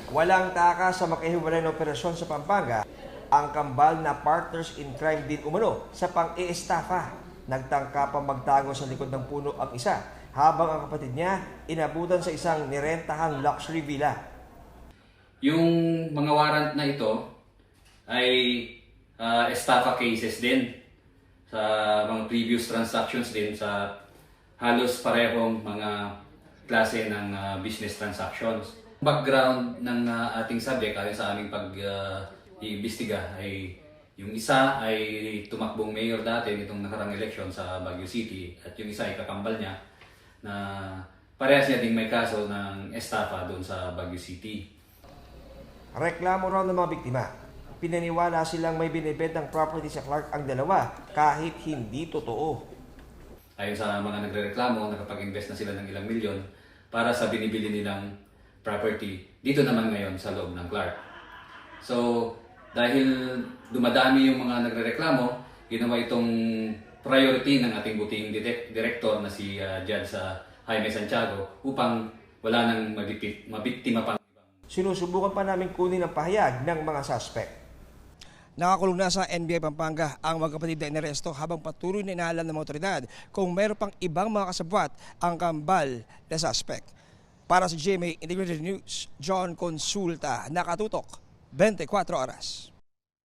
Walang taka sa makahiwalay na operasyon sa Pampanga, ang kambal na partners in crime din umano sa pang-iestafa. Nagtangka pa magtago sa likod ng puno ang isa, habang ang kapatid niya inabutan sa isang nirentahang luxury villa. Yung mga warrant na ito ay estafa cases din sa mga previous transactions din sa halos parehong mga klase ng business transactions. Background ng ating subject ayon sa aming pag-iimbestiga ay yung isa ay tumakbong mayor dati nitong nakarang eleksyon sa Baguio City at yung isa ay kakambal niya na parehas niya ding may kaso ng estafa doon sa Baguio City. Reklamo raw ng mga biktima. Pinaniwala silang may binibentang property sa Clark ang dalawa kahit hindi totoo. Ayon sa mga nagrereklamo, nakapag-invest na sila ng ilang milyon para sa binibili nilang property dito naman ngayon sa loob ng Clark. So, dahil dumadami yung mga nagrereklamo, ginawa itong priority ng ating buting director na si Judge Jaime Santiago upang wala nang mabiktima pa. Sinusubukan pa namin kunin ang pahayag ng mga suspect. Nakakulong na sa NBI Pampanga ang magkapatid na inaresto habang patuloy na inaalam ng mga otoridad kung mayroon pang ibang mga kasabwat ang kambal na suspect. Para sa GMA Integrated News, John Consulta, nakatutok 24 oras.